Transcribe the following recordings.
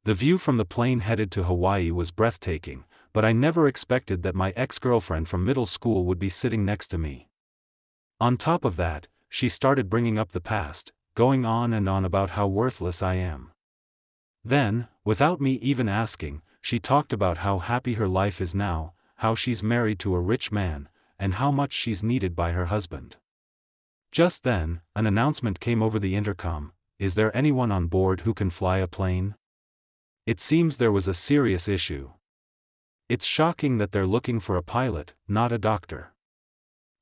The view from the plane headed to Hawaii was breathtaking, but I never expected that my ex-girlfriend from middle school would be sitting next to me. On top of that, she started bringing up the past, going on and on about how worthless I am. Then, without me even asking, she talked about how happy her life is now, how she's married to a rich man, and how much she's needed by her husband. Just then, an announcement came over the intercom: "Is there anyone on board who can fly a plane?" It seems there was a serious issue. It's shocking that they're looking for a pilot, not a doctor.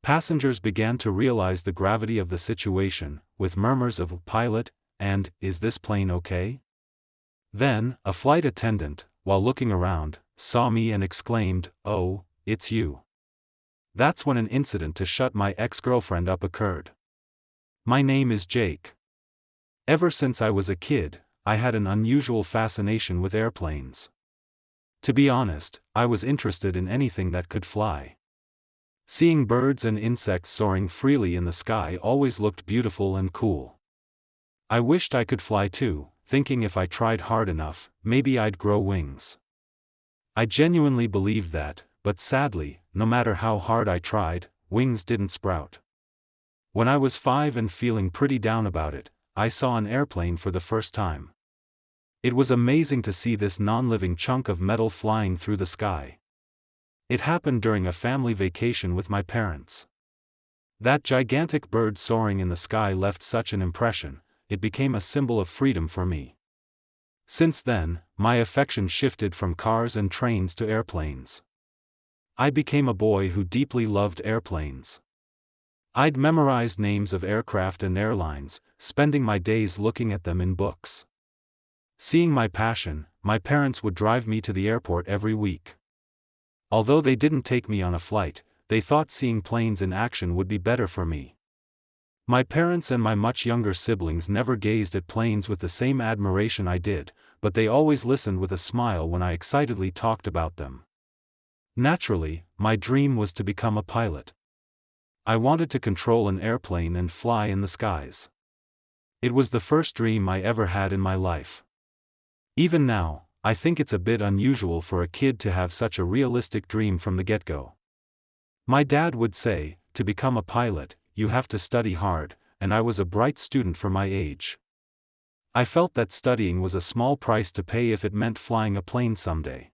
Passengers began to realize the gravity of the situation, with murmurs of "pilot" and "is this plane okay?" Then, a flight attendant, while looking around, saw me and exclaimed, "Oh, it's you." That's when an incident to shut my ex-girlfriend up occurred. My name is Jake. Ever since I was a kid, I had an unusual fascination with airplanes. To be honest, I was interested in anything that could fly. Seeing birds and insects soaring freely in the sky always looked beautiful and cool. I wished I could fly too, thinking if I tried hard enough, maybe I'd grow wings. I genuinely believed that, but sadly, no matter how hard I tried, wings didn't sprout. When I was 5 and feeling pretty down about it, I saw an airplane for the first time. It was amazing to see this non-living chunk of metal flying through the sky. It happened during a family vacation with my parents. That gigantic bird soaring in the sky left such an impression, it became a symbol of freedom for me. Since then, my affection shifted from cars and trains to airplanes. I became a boy who deeply loved airplanes. I'd memorize names of aircraft and airlines, spending my days looking at them in books. Seeing my passion, my parents would drive me to the airport every week. Although they didn't take me on a flight, they thought seeing planes in action would be better for me. My parents and my much younger siblings never gazed at planes with the same admiration I did, but they always listened with a smile when I excitedly talked about them. Naturally, my dream was to become a pilot. I wanted to control an airplane and fly in the skies. It was the first dream I ever had in my life. Even now, I think it's a bit unusual for a kid to have such a realistic dream from the get-go. My dad would say, to become a pilot, you have to study hard, and I was a bright student for my age. I felt that studying was a small price to pay if it meant flying a plane someday.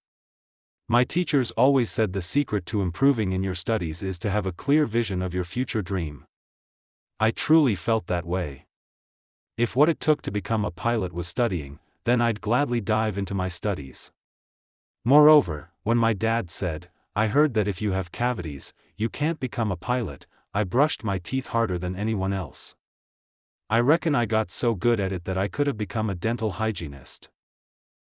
My teachers always said the secret to improving in your studies is to have a clear vision of your future dream. I truly felt that way. If what it took to become a pilot was studying, then I'd gladly dive into my studies. Moreover, when my dad said, "I heard that if you have cavities, you can't become a pilot," I brushed my teeth harder than anyone else. I reckon I got so good at it that I could have become a dental hygienist.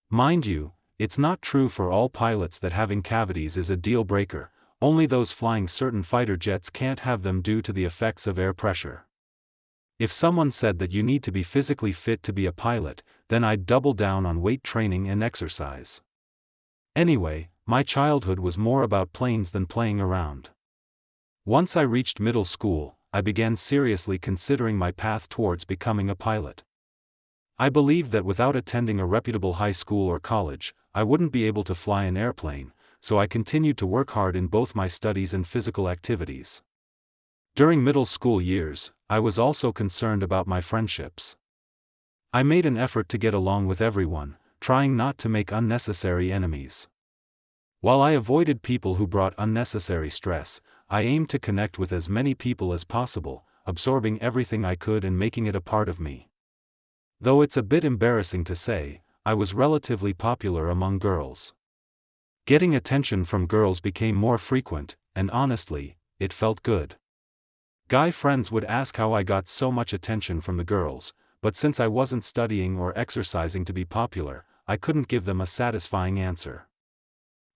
Mind you, it's not true for all pilots that having cavities is a deal breaker, only those flying certain fighter jets can't have them due to the effects of air pressure. If someone said that you need to be physically fit to be a pilot, then I'd double down on weight training and exercise. Anyway, my childhood was more about planes than playing around. Once I reached middle school, I began seriously considering my path towards becoming a pilot. I believed that without attending a reputable high school or college, I wouldn't be able to fly an airplane, so I continued to work hard in both my studies and physical activities. During middle school years, I was also concerned about my friendships. I made an effort to get along with everyone, trying not to make unnecessary enemies. While I avoided people who brought unnecessary stress, I aimed to connect with as many people as possible, absorbing everything I could and making it a part of me. Though it's a bit embarrassing to say, I was relatively popular among girls. Getting attention from girls became more frequent, and honestly, it felt good. Guy friends would ask how I got so much attention from the girls, but since I wasn't studying or exercising to be popular, I couldn't give them a satisfying answer.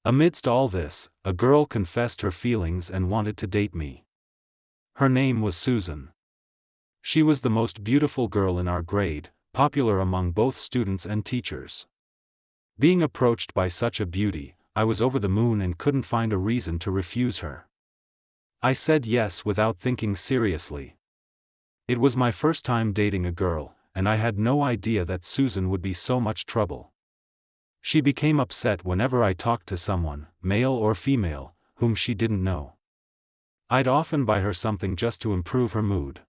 Amidst all this, a girl confessed her feelings and wanted to date me. Her name was Susan. She was the most beautiful girl in our grade, popular among both students and teachers. Being approached by such a beauty, I was over the moon and couldn't find a reason to refuse her. I said yes without thinking seriously. It was my first time dating a girl, and I had no idea that Susan would be so much trouble. She became upset whenever I talked to someone, male or female, whom she didn't know. I'd often buy her something just to improve her mood.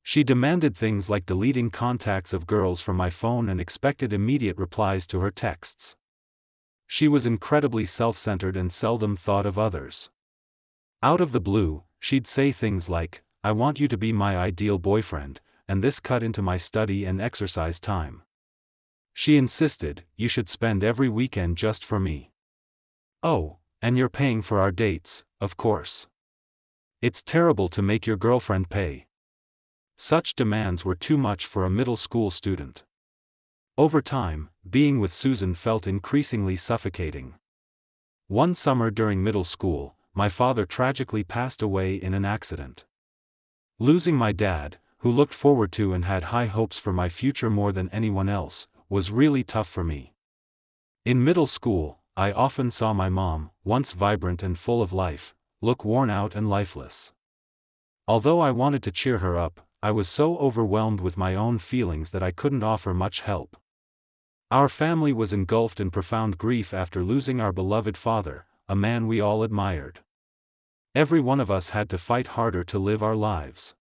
She demanded things like deleting contacts of girls from my phone and expected immediate replies to her texts. She was incredibly self-centered and seldom thought of others. Out of the blue, she'd say things like, "I want you to be my ideal boyfriend," and this cut into my study and exercise time. She insisted, "You should spend every weekend just for me. Oh, and you're paying for our dates, of course. It's terrible to make your girlfriend pay." Such demands were too much for a middle school student. Over time, being with Susan felt increasingly suffocating. One summer during middle school, my father tragically passed away in an accident. Losing my dad, who looked forward to and had high hopes for my future more than anyone else, was really tough for me. In middle school, I often saw my mom, once vibrant and full of life, look worn out and lifeless. Although I wanted to cheer her up, I was so overwhelmed with my own feelings that I couldn't offer much help. Our family was engulfed in profound grief after losing our beloved father, a man we all admired. Every one of us had to fight harder to live our lives.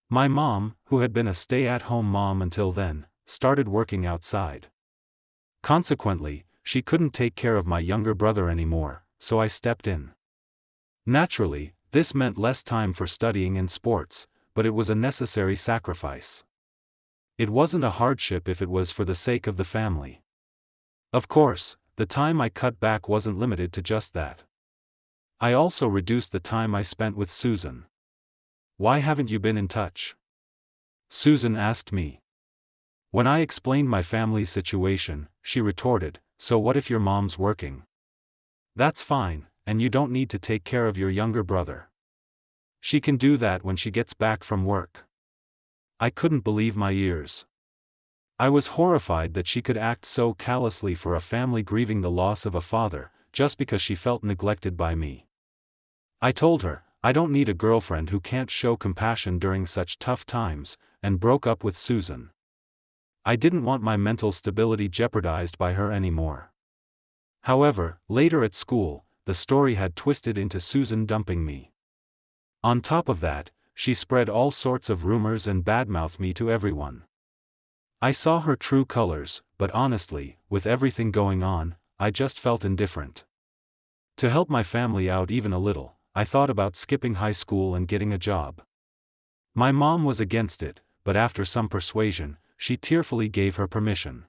My mom, who had been a stay-at-home mom until then, started working outside. Consequently, she couldn't take care of my younger brother anymore, so I stepped in. Naturally, this meant less time for studying and sports, but it was a necessary sacrifice. It wasn't a hardship if it was for the sake of the family. Of course, the time I cut back wasn't limited to just that. I also reduced the time I spent with Susan. "Why haven't you been in touch?" Susan asked me. When I explained my family's situation, she retorted, "So what if your mom's working? That's fine, and you don't need to take care of your younger brother. She can do that when she gets back from work." I couldn't believe my ears. I was horrified that she could act so callously for a family grieving the loss of a father, just because she felt neglected by me. I told her, I don't need a girlfriend who can't show compassion during such tough times, and broke up with Susan. I didn't want my mental stability jeopardized by her anymore. However, later at school, the story had twisted into Susan dumping me. On top of that, she spread all sorts of rumors and badmouthed me to everyone. I saw her true colors, but honestly, with everything going on, I just felt indifferent. To help my family out even a little, I thought about skipping high school and getting a job. My mom was against it, but after some persuasion, she tearfully gave her permission.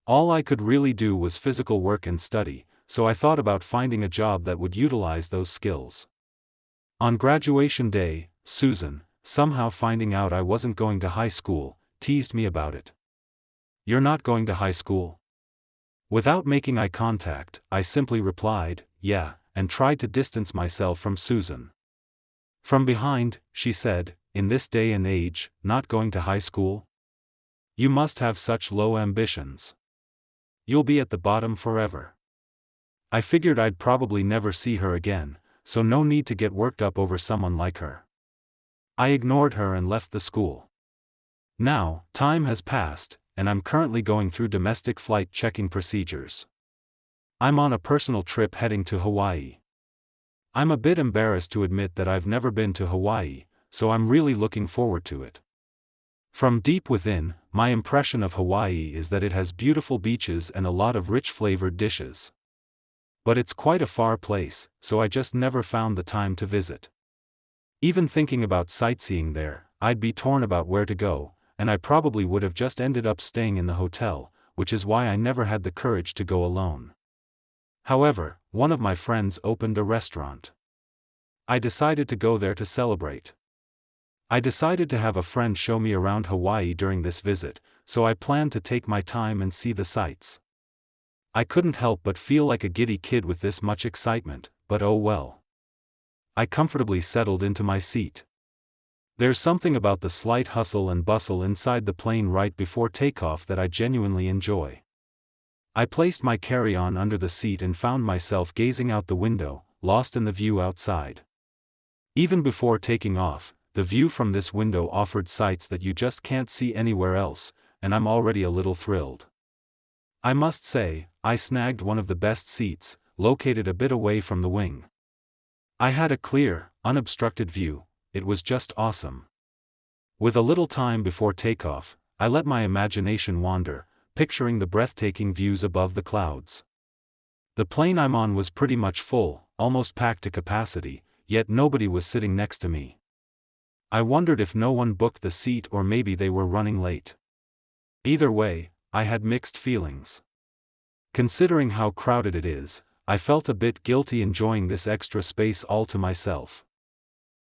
All I could really do was physical work and study, so I thought about finding a job that would utilize those skills. On graduation day, Susan, somehow finding out I wasn't going to high school, teased me about it. "You're not going to high school?" Without making eye contact, I simply replied, "Yeah," and tried to distance myself from Susan. From behind, she said, "In this day and age, not going to high school? You must have such low ambitions. You'll be at the bottom forever." I figured I'd probably never see her again, so no need to get worked up over someone like her. I ignored her and left the school. Now, time has passed, and I'm currently going through domestic flight checking procedures. I'm on a personal trip heading to Hawaii. I'm a bit embarrassed to admit that I've never been to Hawaii, so I'm really looking forward to it. From deep within, my impression of Hawaii is that it has beautiful beaches and a lot of rich flavored dishes. But it's quite a far place, so I just never found the time to visit. Even thinking about sightseeing there, I'd be torn about where to go, and I probably would have just ended up staying in the hotel, which is why I never had the courage to go alone. However, one of my friends opened a restaurant. I decided to go there to celebrate. I decided to have a friend show me around Hawaii during this visit, so I planned to take my time and see the sights. I couldn't help but feel like a giddy kid with this much excitement, but oh well. I comfortably settled into my seat. There's something about the slight hustle and bustle inside the plane right before takeoff that I genuinely enjoy. I placed my carry-on under the seat and found myself gazing out the window, lost in the view outside. Even before taking off, the view from this window offered sights that you just can't see anywhere else, and I'm already a little thrilled. I must say, I snagged one of the best seats, located a bit away from the wing. I had a clear, unobstructed view. It was just awesome. With a little time before takeoff, I let my imagination wander, picturing the breathtaking views above the clouds. The plane I'm on was pretty much full, almost packed to capacity, yet nobody was sitting next to me. I wondered if no one booked the seat or maybe they were running late. Either way, I had mixed feelings. Considering how crowded it is, I felt a bit guilty enjoying this extra space all to myself.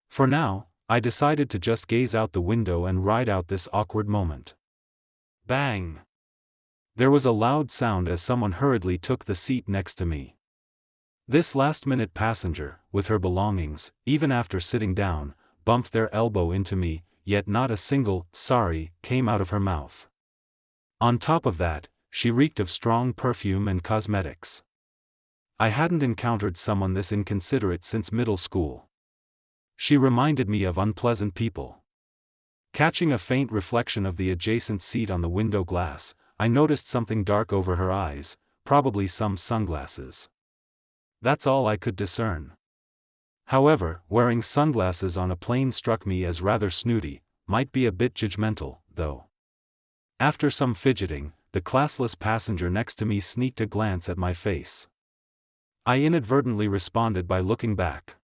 For now, I decided to just gaze out the window and ride out this awkward moment. Bang! There was a loud sound as someone hurriedly took the seat next to me. This last-minute passenger, with her belongings, even after sitting down, bumped their elbow into me, yet not a single "sorry" came out of her mouth. On top of that, she reeked of strong perfume and cosmetics. I hadn't encountered someone this inconsiderate since middle school. She reminded me of unpleasant people. Catching a faint reflection of the adjacent seat on the window glass, I noticed something dark over her eyes, probably some sunglasses. That's all I could discern. However, wearing sunglasses on a plane struck me as rather snooty, might be a bit judgmental, though. After some fidgeting, the classless passenger next to me sneaked a glance at my face. I inadvertently responded by looking back.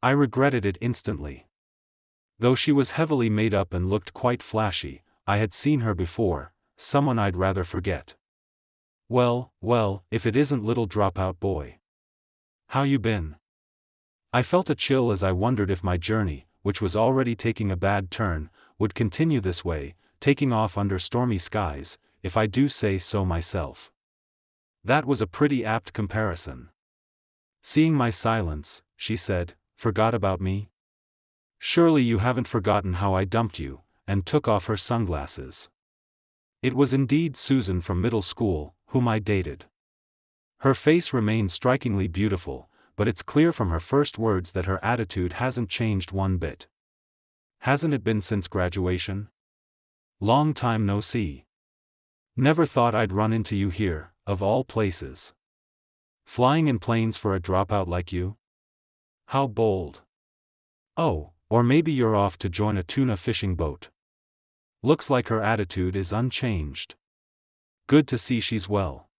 I regretted it instantly. Though she was heavily made up and looked quite flashy, I had seen her before, someone I'd rather forget. Well, if it isn't little dropout boy. How you been? I felt a chill as I wondered if my journey, which was already taking a bad turn, would continue this way, taking off under stormy skies, if I do say so myself. That was a pretty apt comparison. Seeing my silence, she said, "Forgot about me? Surely you haven't forgotten how I dumped you," and took off her sunglasses. It was indeed Susan from middle school, whom I dated. Her face remained strikingly beautiful, but it's clear from her first words that her attitude hasn't changed one bit. Hasn't it been since graduation? Long time no see. Never thought I'd run into you here, of all places. Flying in planes for a dropout like you? How bold. Oh, or maybe you're off to join a tuna fishing boat. Looks like her attitude is unchanged. Good to see she's well.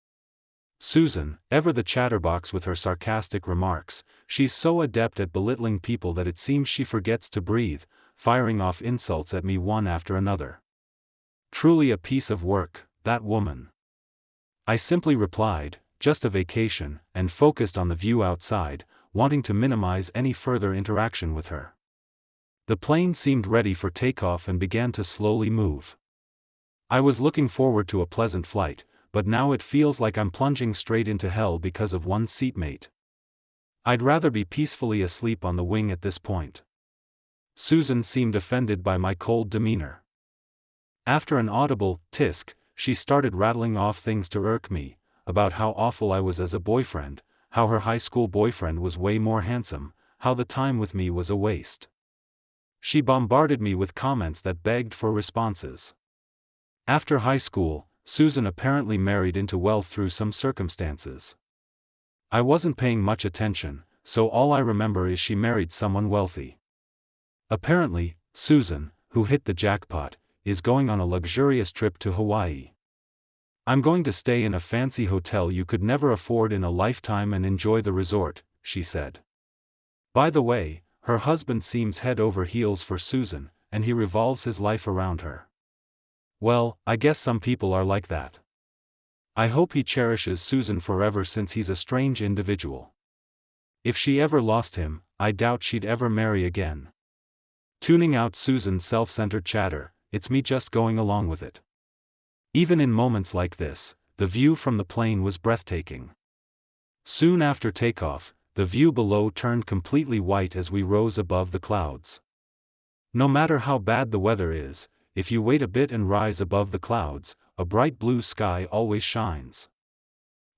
Susan, ever the chatterbox with her sarcastic remarks, she's so adept at belittling people that it seems she forgets to breathe, firing off insults at me one after another. Truly a piece of work, that woman. I simply replied, just a vacation, and focused on the view outside, wanting to minimize any further interaction with her. The plane seemed ready for takeoff and began to slowly move. I was looking forward to a pleasant flight, but now it feels like I'm plunging straight into hell because of one seatmate. I'd rather be peacefully asleep on the wing at this point. Susan seemed offended by my cold demeanor. After an audible tisk, she started rattling off things to irk me, about how awful I was as a boyfriend, how her high school boyfriend was way more handsome, how the time with me was a waste. She bombarded me with comments that begged for responses. After high school, Susan apparently married into wealth through some circumstances. I wasn't paying much attention, so all I remember is she married someone wealthy. Apparently, Susan, who hit the jackpot, is going on a luxurious trip to Hawaii. "I'm going to stay in a fancy hotel you could never afford in a lifetime and enjoy the resort," she said. By the way, her husband seems head over heels for Susan, and he revolves his life around her. Well, I guess some people are like that. I hope he cherishes Susan forever since he's a strange individual. If she ever lost him, I doubt she'd ever marry again. Tuning out Susan's self-centered chatter, it's me just going along with it. Even in moments like this, the view from the plane was breathtaking. Soon after takeoff, the view below turned completely white as we rose above the clouds. No matter how bad the weather is, if you wait a bit and rise above the clouds, a bright blue sky always shines.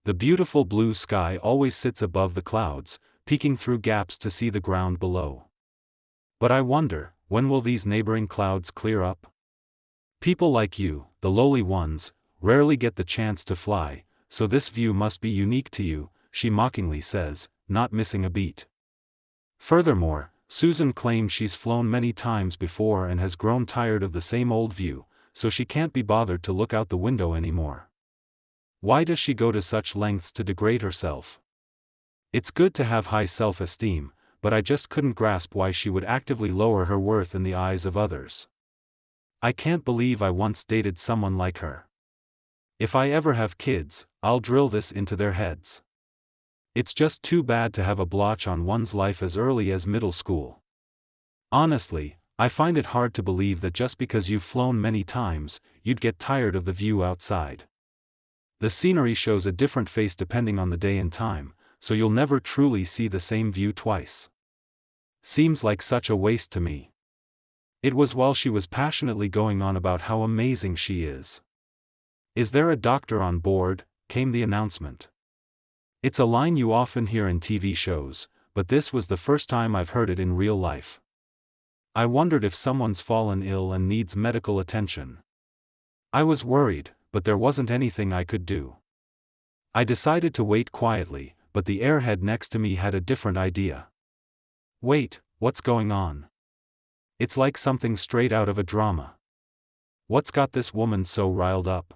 The beautiful blue sky always sits above the clouds, peeking through gaps to see the ground below. But I wonder, when will these neighboring clouds clear up? People like you, the lowly ones, rarely get the chance to fly, so this view must be unique to you, she mockingly says, not missing a beat. Furthermore, Susan claims she's flown many times before and has grown tired of the same old view, so she can't be bothered to look out the window anymore. Why does she go to such lengths to degrade herself? It's good to have high self-esteem, but I just couldn't grasp why she would actively lower her worth in the eyes of others. I can't believe I once dated someone like her. If I ever have kids, I'll drill this into their heads. It's just too bad to have a blotch on one's life as early as middle school. Honestly, I find it hard to believe that just because you've flown many times, you'd get tired of the view outside. The scenery shows a different face depending on the day and time, so you'll never truly see the same view twice. Seems like such a waste to me. It was while she was passionately going on about how amazing she is. Is there a doctor on board? Came the announcement. It's a line you often hear in TV shows, but this was the first time I've heard it in real life. I wondered if someone's fallen ill and needs medical attention. I was worried, but there wasn't anything I could do. I decided to wait quietly, but the airhead next to me had a different idea. Wait, what's going on? It's like something straight out of a drama. What's got this woman so riled up?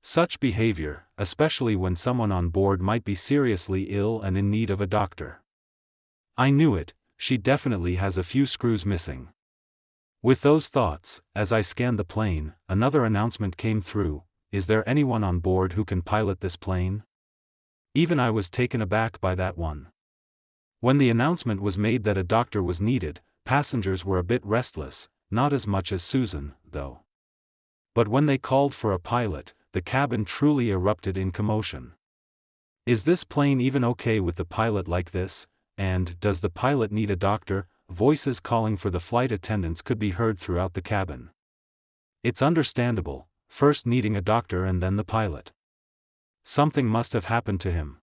Such behavior, especially when someone on board might be seriously ill and in need of a doctor. I knew it, she definitely has a few screws missing. With those thoughts, as I scanned the plane, another announcement came through: is there anyone on board who can pilot this plane? Even I was taken aback by that one. When the announcement was made that a doctor was needed, passengers were a bit restless, not as much as Susan, though. But when they called for a pilot, the cabin truly erupted in commotion. Is this plane even okay with the pilot like this? And does the pilot need a doctor? Voices calling for the flight attendants could be heard throughout the cabin. It's understandable, first needing a doctor and then the pilot. Something must have happened to him.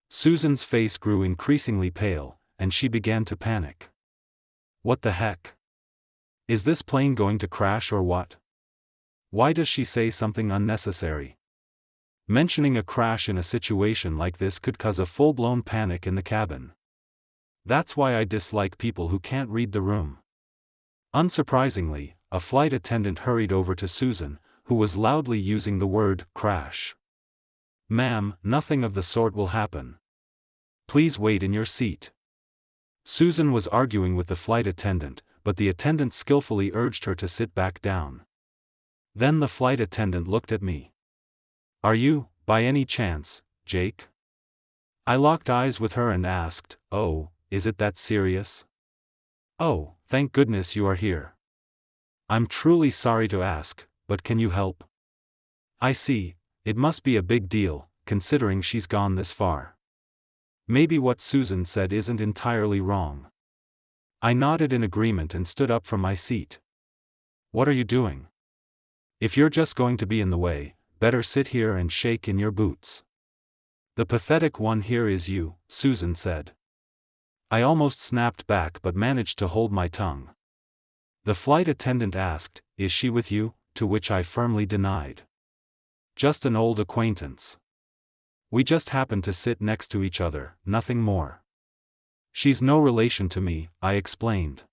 Susan's face grew increasingly pale, and she began to panic. What the heck? Is this plane going to crash or what? Why does she say something unnecessary? Mentioning a crash in a situation like this could cause a full-blown panic in the cabin. That's why I dislike people who can't read the room. Unsurprisingly, a flight attendant hurried over to Susan, who was loudly using the word crash. Ma'am, nothing of the sort will happen. Please wait in your seat. Susan was arguing with the flight attendant, but the attendant skillfully urged her to sit back down. Then the flight attendant looked at me. Are you, by any chance, Jake? I locked eyes with her and asked, oh, is it that serious? Oh, thank goodness you are here. I'm truly sorry to ask, but can you help? I see, it must be a big deal, considering she's gone this far. Maybe what Susan said isn't entirely wrong. I nodded in agreement and stood up from my seat. What are you doing? If you're just going to be in the way, better sit here and shake in your boots. The pathetic one here is you, Susan said. I almost snapped back but managed to hold my tongue. The flight attendant asked, is she with you? To which I firmly denied. Just an old acquaintance. We just happened to sit next to each other, nothing more. She's no relation to me, I explained.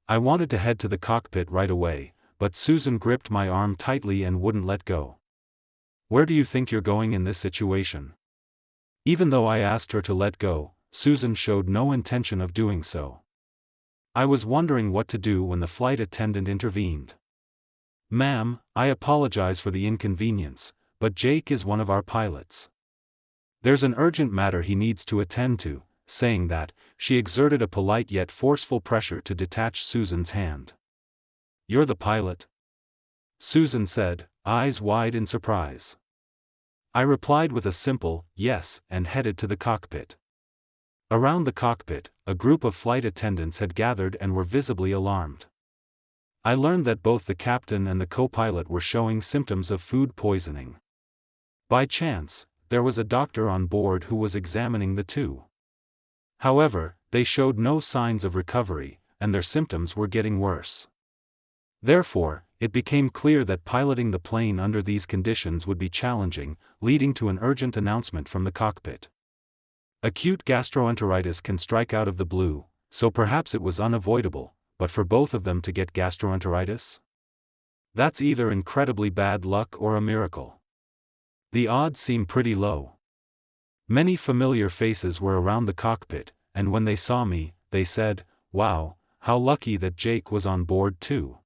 I wanted to head to the cockpit right away, but Susan gripped my arm tightly and wouldn't let go. Where do you think you're going in this situation? Even though I asked her to let go, Susan showed no intention of doing so. I was wondering what to do when the flight attendant intervened. Ma'am, I apologize for the inconvenience, but Jake is one of our pilots. There's an urgent matter he needs to attend to. Saying that, she exerted a polite yet forceful pressure to detach Susan's hand. You're the pilot? Susan said, eyes wide in surprise. I replied with a simple, yes, and headed to the cockpit. Around the cockpit, a group of flight attendants had gathered and were visibly alarmed. I learned that both the captain and the co-pilot were showing symptoms of food poisoning. By chance, there was a doctor on board who was examining the two. However, they showed no signs of recovery, and their symptoms were getting worse. Therefore, It became clear that piloting the plane under these conditions would be challenging, leading to an urgent announcement from the cockpit. Acute gastroenteritis can strike out of the blue, so perhaps it was unavoidable, but for both of them to get gastroenteritis? That's either incredibly bad luck or a miracle. The odds seem pretty low. Many familiar faces were around the cockpit, and when they saw me, they said, "Wow, how lucky that Jake was on board too."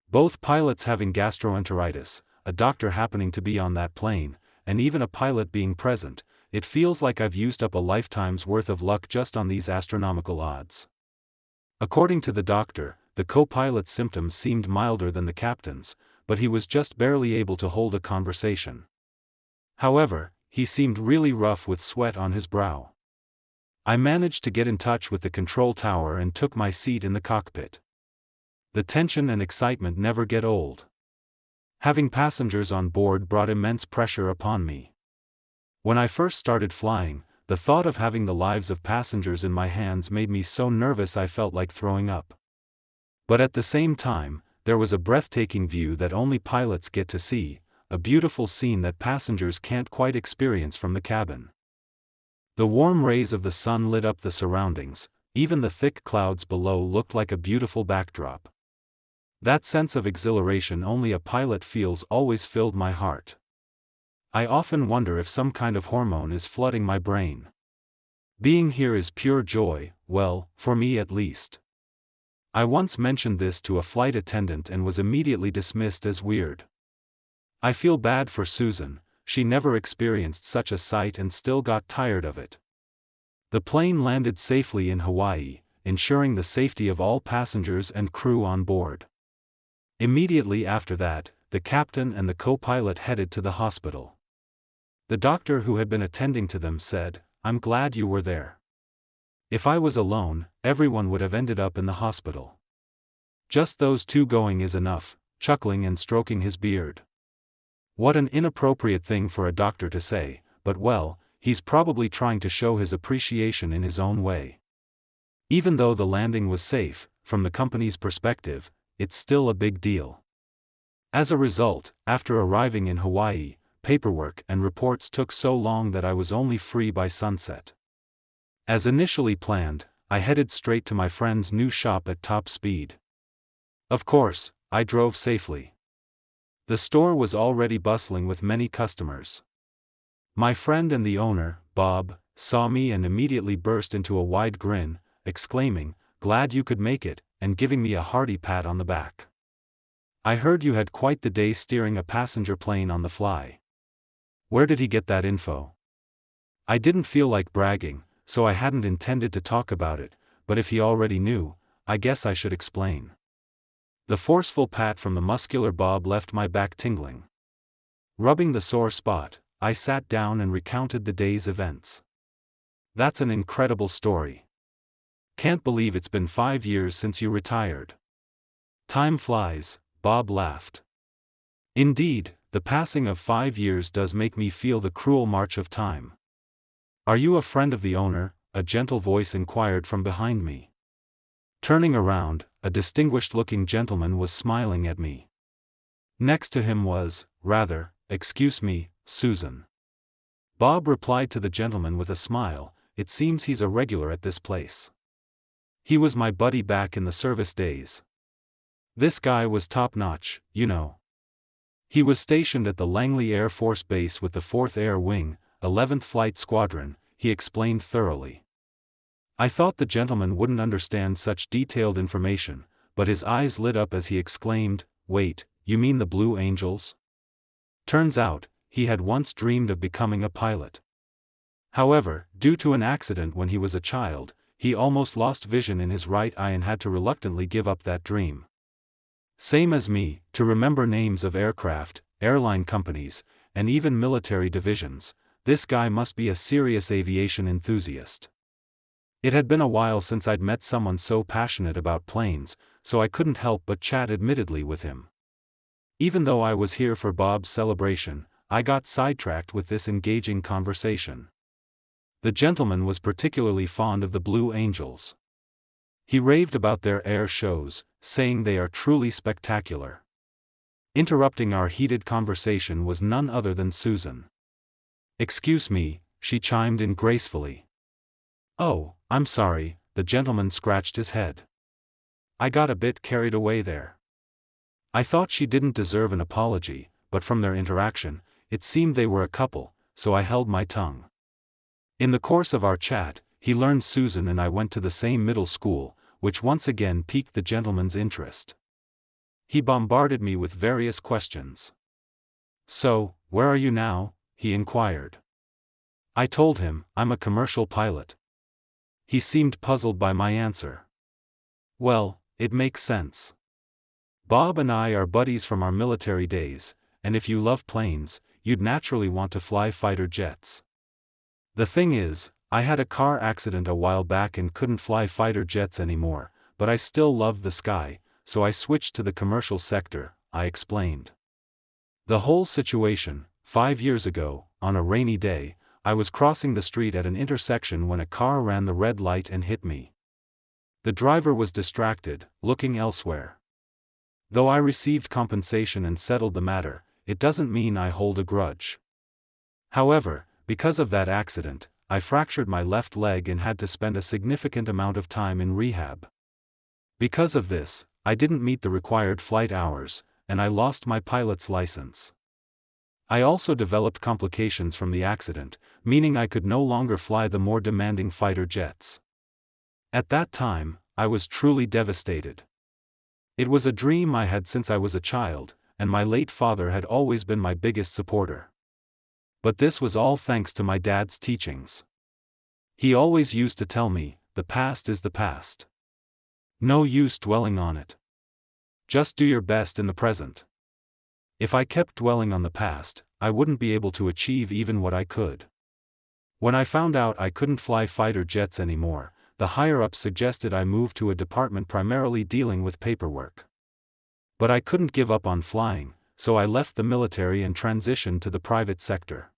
Both pilots having gastroenteritis, a doctor happening to be on that plane, and even a pilot being present, it feels like I've used up a lifetime's worth of luck just on these astronomical odds. According to the doctor, the co-pilot's symptoms seemed milder than the captain's, but he was just barely able to hold a conversation. However, he seemed really rough with sweat on his brow. I managed to get in touch with the control tower and took my seat in the cockpit. The tension and excitement never get old. Having passengers on board brought immense pressure upon me. When I first started flying, the thought of having the lives of passengers in my hands made me so nervous I felt like throwing up. But at the same time, there was a breathtaking view that only pilots get to see, a beautiful scene that passengers can't quite experience from the cabin. The warm rays of the sun lit up the surroundings, even the thick clouds below looked like a beautiful backdrop. That sense of exhilaration only a pilot feels always filled my heart. I often wonder if some kind of hormone is flooding my brain. Being here is pure joy, well, for me at least. I once mentioned this to a flight attendant and was immediately dismissed as weird. I feel bad for Susan, she never experienced such a sight and still got tired of it. The plane landed safely in Hawaii, ensuring the safety of all passengers and crew on board. Immediately after that, the captain and the co-pilot headed to the hospital. The doctor who had been attending to them said, "I'm glad you were there. If I was alone, everyone would have ended up in the hospital. Just those two going is enough," chuckling and stroking his beard. What an inappropriate thing for a doctor to say, but well, he's probably trying to show his appreciation in his own way. Even though the landing was safe, from the company's perspective, it's still a big deal. As a result, after arriving in Hawaii, paperwork and reports took so long that I was only free by sunset. As initially planned, I headed straight to my friend's new shop at top speed. Of course, I drove safely. The store was already bustling with many customers. My friend and the owner, Bob, saw me and immediately burst into a wide grin, exclaiming, "Glad you could make it," and giving me a hearty pat on the back. "I heard you had quite the day steering a passenger plane on the fly. Where did he get that info?" I didn't feel like bragging, so I hadn't intended to talk about it, but if he already knew, I guess I should explain. The forceful pat from the muscular Bob left my back tingling. Rubbing the sore spot, I sat down and recounted the day's events. "That's an incredible story. Can't believe it's been 5 years since you retired." "Time flies," Bob laughed. "Indeed, the passing of 5 years does make me feel the cruel march of time." "Are you a friend of the owner?" a gentle voice inquired from behind me. Turning around, a distinguished-looking gentleman was smiling at me. Next to him was, excuse me, Susan. Bob replied to the gentleman with a smile, "It seems he's a regular at this place. He was my buddy back in the service days. This guy was top-notch, you know. He was stationed at the Langley Air Force Base with the 4th Air Wing, 11th Flight Squadron," he explained thoroughly. I thought the gentleman wouldn't understand such detailed information, but his eyes lit up as he exclaimed, "Wait, you mean the Blue Angels?" Turns out, he had once dreamed of becoming a pilot. However, due to an accident when he was a child, he almost lost vision in his right eye and had to reluctantly give up that dream. Same as me, to remember names of aircraft, airline companies, and even military divisions, this guy must be a serious aviation enthusiast. It had been a while since I'd met someone so passionate about planes, so I couldn't help but chat admittedly with him. Even though I was here for Bob's celebration, I got sidetracked with this engaging conversation. The gentleman was particularly fond of the Blue Angels. He raved about their air shows, saying they are truly spectacular. Interrupting our heated conversation was none other than Susan. "Excuse me," she chimed in gracefully. "Oh, I'm sorry," the gentleman scratched his head. "I got a bit carried away there." I thought she didn't deserve an apology, but from their interaction, it seemed they were a couple, so I held my tongue. In the course of our chat, he learned Susan and I went to the same middle school, which once again piqued the gentleman's interest. He bombarded me with various questions. "So, where are you now?" he inquired. I told him, "I'm a commercial pilot." He seemed puzzled by my answer. "Well, it makes sense. Bob and I are buddies from our military days, and if you love planes, you'd naturally want to fly fighter jets. The thing is, I had a car accident a while back and couldn't fly fighter jets anymore, but I still loved the sky, so I switched to the commercial sector," I explained. The whole situation, 5 years ago, on a rainy day, I was crossing the street at an intersection when a car ran the red light and hit me. The driver was distracted, looking elsewhere. Though I received compensation and settled the matter, it doesn't mean I hold a grudge. However, because of that accident, I fractured my left leg and had to spend a significant amount of time in rehab. Because of this, I didn't meet the required flight hours, and I lost my pilot's license. I also developed complications from the accident, meaning I could no longer fly the more demanding fighter jets. At that time, I was truly devastated. It was a dream I had since I was a child, and my late father had always been my biggest supporter. But this was all thanks to my dad's teachings. He always used to tell me, "The past is the past. No use dwelling on it. Just do your best in the present." If I kept dwelling on the past, I wouldn't be able to achieve even what I could. When I found out I couldn't fly fighter jets anymore, the higher-ups suggested I move to a department primarily dealing with paperwork. But I couldn't give up on flying, so I left the military and transitioned to the private sector.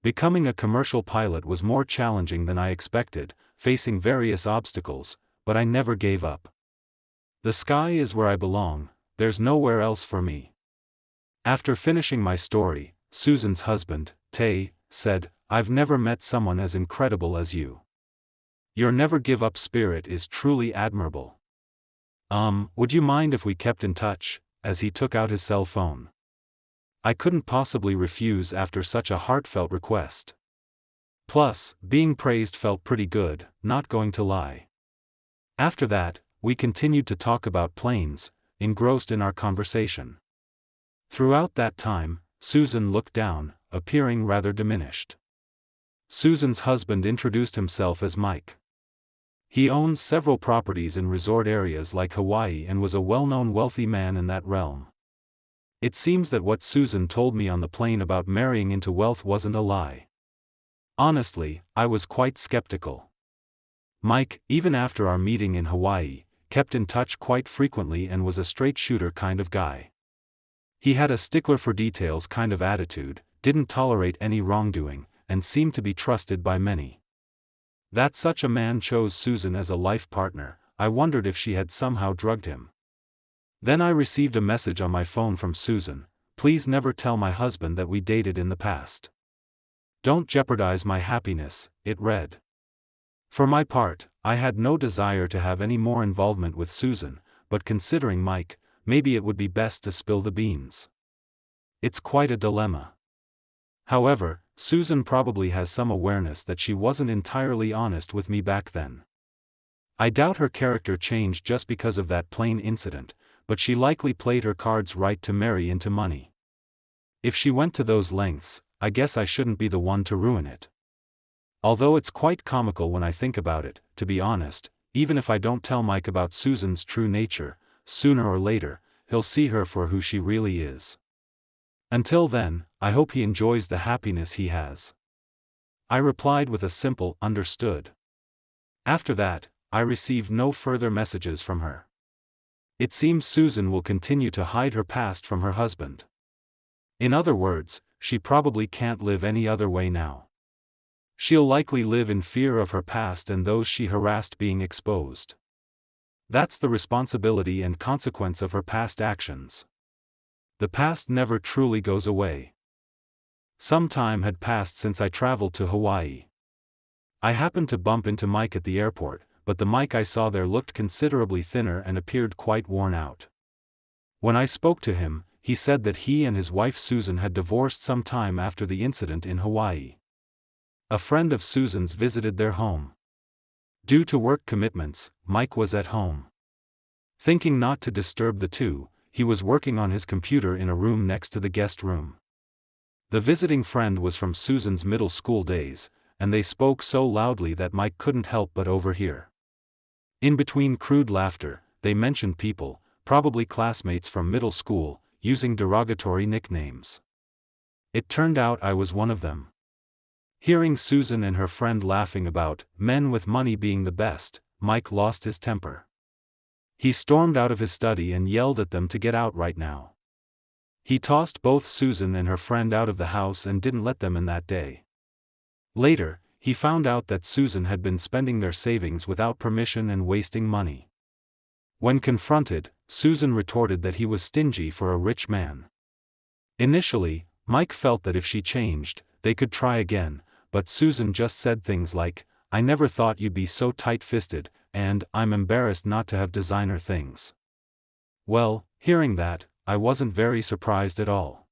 Becoming a commercial pilot was more challenging than I expected, facing various obstacles, but I never gave up. The sky is where I belong, there's nowhere else for me. After finishing my story, Susan's husband, Tay, said, "I've never met someone as incredible as you. Your never-give-up spirit is truly admirable. Would you mind if we kept in touch?" as he took out his cell phone. I couldn't possibly refuse after such a heartfelt request. Plus, being praised felt pretty good, not going to lie. After that, we continued to talk about planes, engrossed in our conversation. Throughout that time, Susan looked down, appearing rather diminished. Susan's husband introduced himself as Mike. He owns several properties in resort areas like Hawaii and was a well-known wealthy man in that realm. It seems that what Susan told me on the plane about marrying into wealth wasn't a lie. Honestly, I was quite skeptical. Mike, even after our meeting in Hawaii, kept in touch quite frequently and was a straight-shooter kind of guy. He had a stickler for details kind of attitude, didn't tolerate any wrongdoing, and seemed to be trusted by many. That such a man chose Susan as a life partner, I wondered if she had somehow drugged him. Then I received a message on my phone from Susan, "Please never tell my husband that we dated in the past. Don't jeopardize my happiness," it read. For my part, I had no desire to have any more involvement with Susan, but considering Mike, maybe it would be best to spill the beans. It's quite a dilemma. However, Susan probably has some awareness that she wasn't entirely honest with me back then. I doubt her character changed just because of that plane incident, but she likely played her cards right to marry into money. If she went to those lengths, I guess I shouldn't be the one to ruin it. Although it's quite comical when I think about it, to be honest, even if I don't tell Mike about Susan's true nature, sooner or later, he'll see her for who she really is. Until then, I hope he enjoys the happiness he has. I replied with a simple, "Understood." After that, I received no further messages from her. It seems Susan will continue to hide her past from her husband. In other words, she probably can't live any other way now. She'll likely live in fear of her past and those she harassed being exposed. That's the responsibility and consequence of her past actions. The past never truly goes away. Some time had passed since I traveled to Hawaii. I happened to bump into Mike at the airport, but the Mike I saw there looked considerably thinner and appeared quite worn out. When I spoke to him, he said that he and his wife Susan had divorced some time after the incident in Hawaii. A friend of Susan's visited their home. Due to work commitments, Mike was at home. Thinking not to disturb the two, he was working on his computer in a room next to the guest room. The visiting friend was from Susan's middle school days, and they spoke so loudly that Mike couldn't help but overhear. In between crude laughter, they mentioned people, probably classmates from middle school, using derogatory nicknames. It turned out I was one of them. Hearing Susan and her friend laughing about men with money being the best, Mike lost his temper. He stormed out of his study and yelled at them to get out right now. He tossed both Susan and her friend out of the house and didn't let them in that day. Later, he found out that Susan had been spending their savings without permission and wasting money. When confronted, Susan retorted that he was stingy for a rich man. Initially, Mike felt that if she changed, they could try again, but Susan just said things like, "I never thought you'd be so tight-fisted," and "I'm embarrassed not to have designer things." Well, hearing that, I wasn't very surprised at all.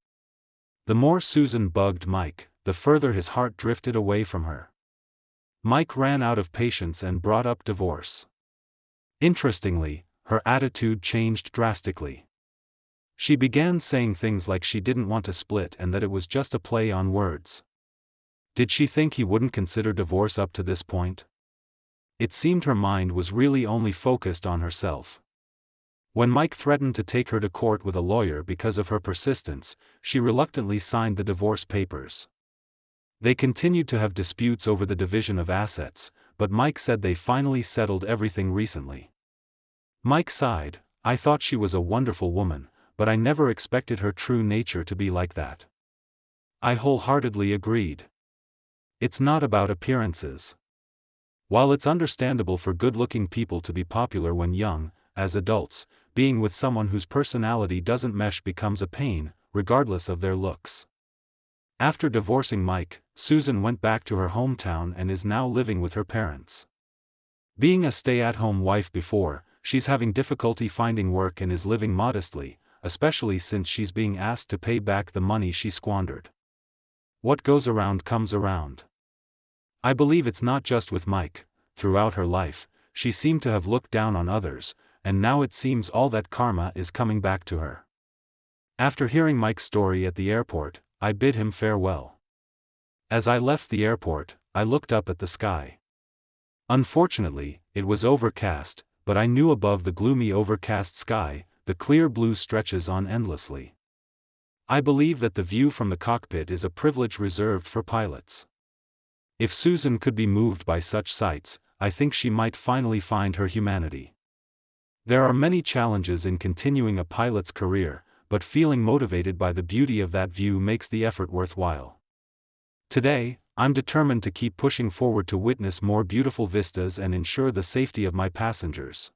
The more Susan bugged Mike, the further his heart drifted away from her. Mike ran out of patience and brought up divorce. Interestingly, her attitude changed drastically. She began saying things like she didn't want to split and that it was just a play on words. Did she think he wouldn't consider divorce up to this point? It seemed her mind was really only focused on herself. When Mike threatened to take her to court with a lawyer because of her persistence, she reluctantly signed the divorce papers. They continued to have disputes over the division of assets, but Mike said they finally settled everything recently. Mike sighed, "I thought she was a wonderful woman, but I never expected her true nature to be like that." I wholeheartedly agreed. It's not about appearances. While it's understandable for good-looking people to be popular when young, as adults, being with someone whose personality doesn't mesh becomes a pain, regardless of their looks. After divorcing Mike, Susan went back to her hometown and is now living with her parents. Being a stay-at-home wife before, she's having difficulty finding work and is living modestly, especially since she's being asked to pay back the money she squandered. What goes around comes around. I believe it's not just with Mike. Throughout her life, she seemed to have looked down on others, and now it seems all that karma is coming back to her. After hearing Mike's story at the airport, I bid him farewell. As I left the airport, I looked up at the sky. Unfortunately, it was overcast, but I knew above the gloomy overcast sky, the clear blue stretches on endlessly. I believe that the view from the cockpit is a privilege reserved for pilots. If Susan could be moved by such sights, I think she might finally find her humanity. There are many challenges in continuing a pilot's career, but feeling motivated by the beauty of that view makes the effort worthwhile. Today, I'm determined to keep pushing forward to witness more beautiful vistas and ensure the safety of my passengers.